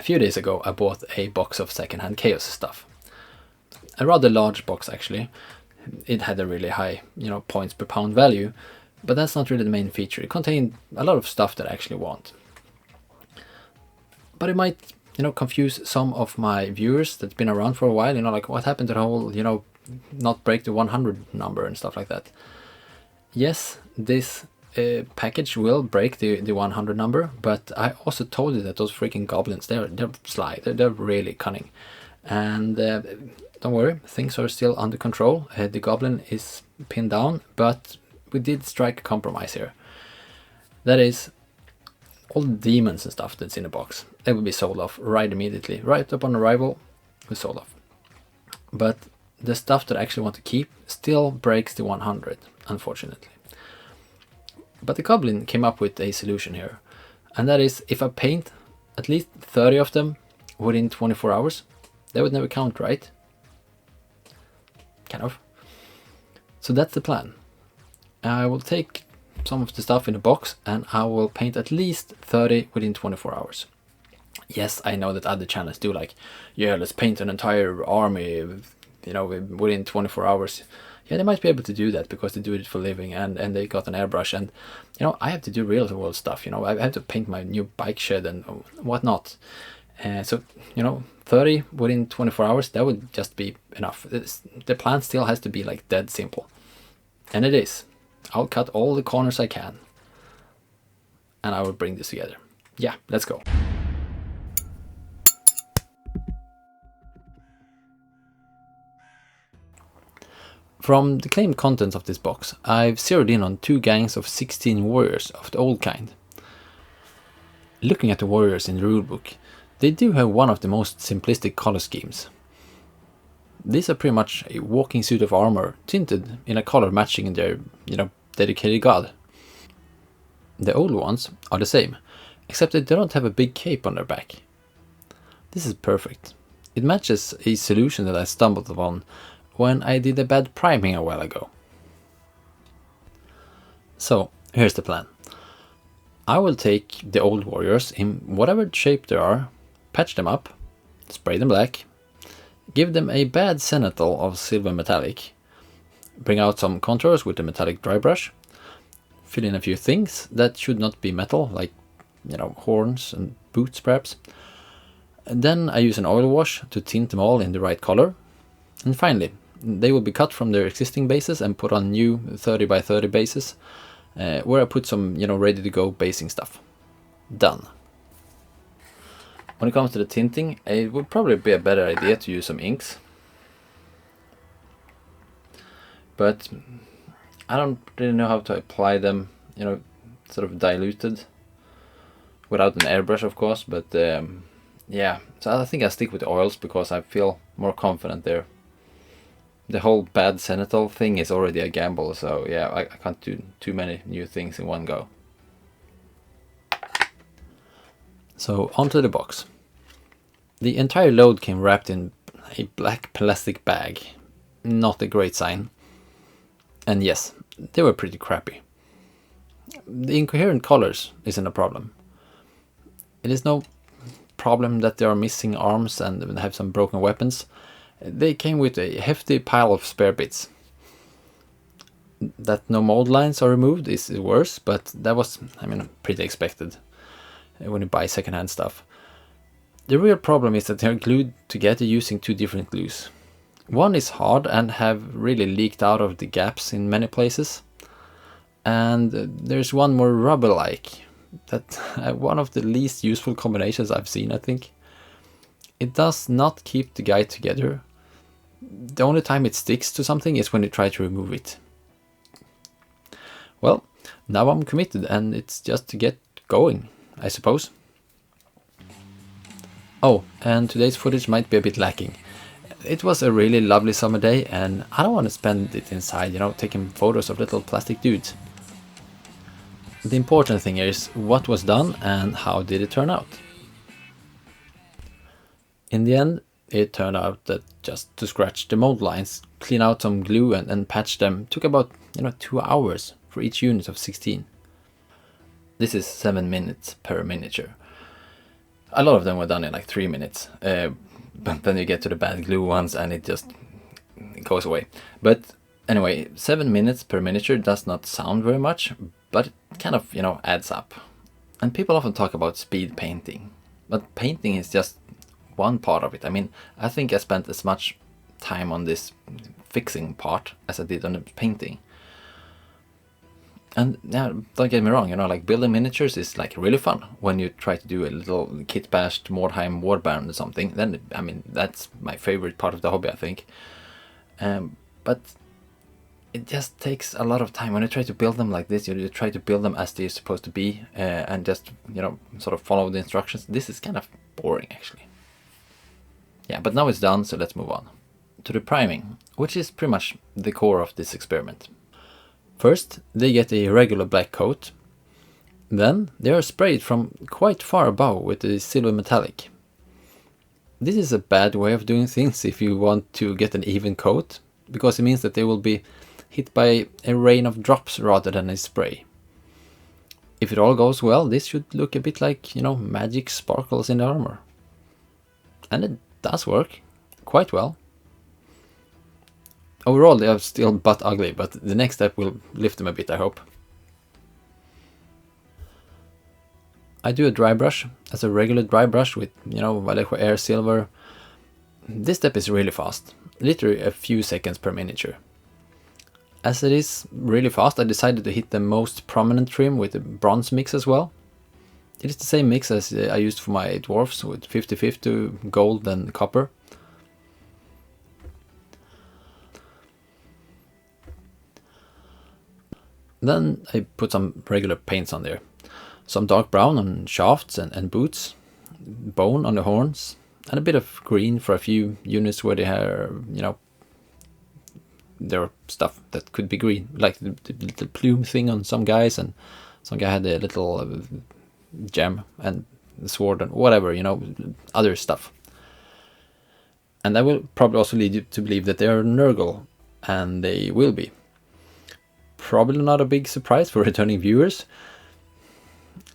few days ago I bought a box of secondhand Chaos stuff. A rather large box actually. It had a really high, points per pound value, but that's not really the main feature. It contained a lot of stuff that I actually want. But it might, confuse some of my viewers that's been around for a while, like what happened to the whole, not break the 100 number and stuff like that. Yes, this package will break the 100 number, but I also told you that those freaking goblins, they're sly, they're really cunning. And don't worry, things are still under control. The goblin is pinned down, but we did strike a compromise here. That is, all the demons and stuff that's in the box, they will be sold off right immediately. Right upon arrival, we sold off. But the stuff that I actually want to keep still breaks the 100, unfortunately. But the goblin came up with a solution here. And that is, if I paint at least 30 of them within 24 hours, they would never count, right? Kind of. So that's the plan. I will take some of the stuff in the box and I will paint at least 30 within 24 hours. Yes, I know that other channels do like, yeah, let's paint an entire army, within 24 hours. Yeah, they might be able to do that because they do it for a living and they got an airbrush. And, I have to do real world stuff. I have to paint my new bike shed and whatnot. So, 30 within 24 hours, that would just be enough. The plan still has to be like dead simple. And it is. I'll cut all the corners I can. And I will bring this together. Yeah, let's go. From the claimed contents of this box, I've zeroed in on 2 gangs of 16 warriors of the old kind. Looking at the warriors in the rulebook, they do have one of the most simplistic color schemes. These are pretty much a walking suit of armor tinted in a color matching their, dedicated god. The old ones are the same, except that they don't have a big cape on their back. This is perfect. It matches a solution that I stumbled upon when I did a bad priming a while ago. So, here's the plan. I will take the old warriors in whatever shape they are, patch them up, spray them black, give them a bad zenithal of silver metallic, bring out some contours with the metallic Drybrush, fill in a few things that should not be metal, like, horns and boots perhaps. And then I use an oil wash to tint them all in the right color. And finally, they will be cut from their existing bases and put on new 30 by 30 bases, where I put some, ready to go basing stuff. Done. When it comes to the tinting, it would probably be a better idea to use some inks. But I don't really know how to apply them, sort of diluted. Without an airbrush, of course, but yeah. So I think I stick with oils because I feel more confident there. The whole bad zenithal thing is already a gamble, so yeah, I can't do too many new things in one go. So onto the box. The entire load came wrapped in a black plastic bag. Not a great sign. And yes, they were pretty crappy. The incoherent colors isn't a problem. It is no problem that they are missing arms and have some broken weapons. They came with a hefty pile of spare bits. That no mold lines are removed is worse, but that was, pretty expected when you buy secondhand stuff. The real problem is that they're glued together using 2 different glues. One is hard and have really leaked out of the gaps in many places. And there's one more rubber-like. That one of the least useful combinations I've seen, I think. It does not keep the guy together. The only time it sticks to something is when you try to remove it. Well, now I'm committed and it's just to get going, I suppose. Oh, and today's footage might be a bit lacking. It was a really lovely summer day and I don't want to spend it inside, taking photos of little plastic dudes. The important thing is what was done and how did it turn out. In the end, it turned out that just to scratch the mold lines, clean out some glue and patch them took about 2 hours for each unit of 16. This is 7 minutes per miniature. A lot of them were done in like 3 minutes, but then you get to the bad glue ones and it just goes away. But anyway, 7 minutes per miniature does not sound very much, but it kind of, adds up. And people often talk about speed painting, but painting is just one part of it. I mean, I think I spent as much time on this fixing part as I did on the painting. And yeah, don't get me wrong, like building miniatures is like really fun when you try to do a little kit bashed Mordheim warband or something. Then, I mean, that's my favorite part of the hobby, I think. But it just takes a lot of time when you try to build them like this. You try to build them as they're supposed to be, and just, sort of follow the instructions. This is kind of boring, actually. Yeah, but now it's done, so let's move on to the priming, which is pretty much the core of this experiment. First, they get a regular black coat. Then they are sprayed from quite far above with a silver metallic. This is a bad way of doing things if you want to get an even coat, because it means that they will be hit by a rain of drops rather than a spray. If it all goes well, this should look a bit like, magic sparkles in the armor. And it does work quite well. Overall, they are still butt ugly, but the next step will lift them a bit, I hope. I do a dry brush as a regular dry brush with, Vallejo Air Silver. This step is really fast, literally a few seconds per miniature. As it is really fast, I decided to hit the most prominent trim with a bronze mix as well. It is the same mix as I used for my dwarfs, with 50-50 gold and copper. Then I put some regular paints on there. Some dark brown on shafts and boots, bone on the horns, and a bit of green for a few units where they have, there are stuff that could be green, like the little plume thing on some guys, and some guy had a little gem and the sword and whatever, other stuff. And that will probably also lead you to believe that they are Nurgle, and they will be. Probably not a big surprise for returning viewers.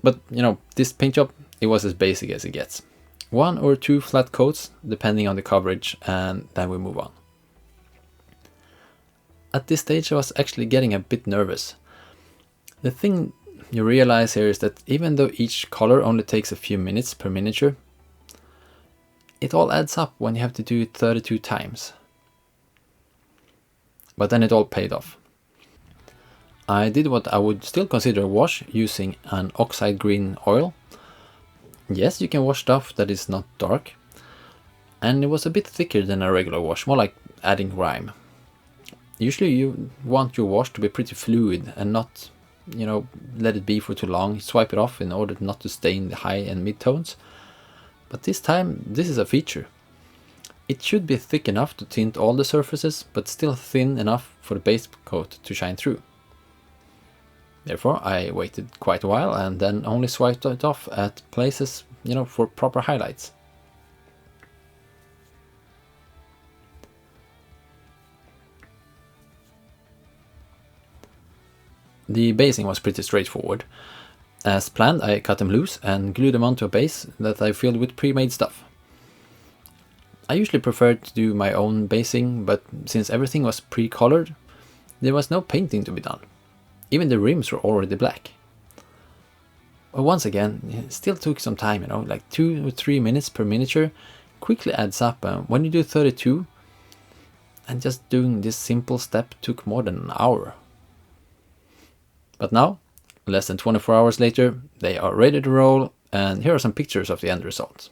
But, this paint job, it was as basic as it gets. 1 or 2 flat coats, depending on the coverage, and then we move on. At this stage, I was actually getting a bit nervous. The thing you realize here is that even though each color only takes a few minutes per miniature, it all adds up when you have to do it 32 times. But then it all paid off. I did what I would still consider a wash using an oxide green oil. Yes, you can wash stuff that is not dark. And it was a bit thicker than a regular wash, more like adding grime. Usually you want your wash to be pretty fluid and not, let it be for too long. Swipe it off in order not to stain the high and mid tones. But this time, this is a feature. It should be thick enough to tint all the surfaces, but still thin enough for the base coat to shine through. Therefore, I waited quite a while and then only swiped it off at places, for proper highlights. The basing was pretty straightforward. As planned, I cut them loose and glued them onto a base that I filled with pre-made stuff. I usually preferred to do my own basing, but since everything was pre-colored, there was no painting to be done. Even the rims were already black. But once again, it still took some time, like 2 or 3 minutes per miniature quickly adds up. When you do 32, and just doing this simple step took more than an hour. But now, less than 24 hours later, they are ready to roll, and here are some pictures of the end result.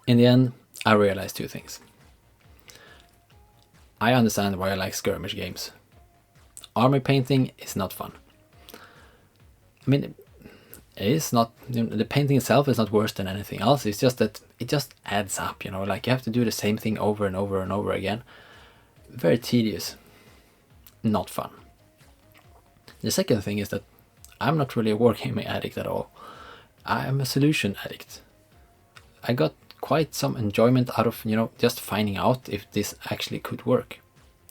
In the end, I realized 2 things. I understand why I like skirmish games. army painting is not fun. I mean, it is not, the painting itself is not worse than anything else. It's just that it just adds up, you know, like you have to do the same thing over and over and over again. Very tedious, not fun. The second thing is that I'm not really a wargaming addict at all. I am a solution addict. I got quite some enjoyment out of, you know, just finding out if this actually could work.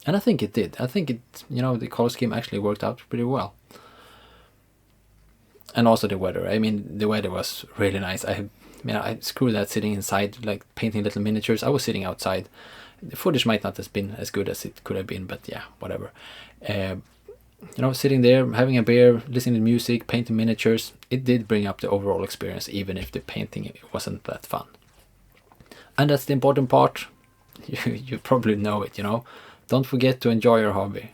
And I think it did. I think it, you know, the color scheme actually worked out pretty well. And also the weather. I mean, the weather was really nice. I screwed that sitting inside, like painting little miniatures. I was sitting outside. The footage might not have been as good as it could have been, but yeah, whatever. You know, sitting there, having a beer, listening to music, painting miniatures, it did bring up the overall experience, even if the painting wasn't that fun. And that's the important part. You probably know it, you know. Don't forget to enjoy your hobby.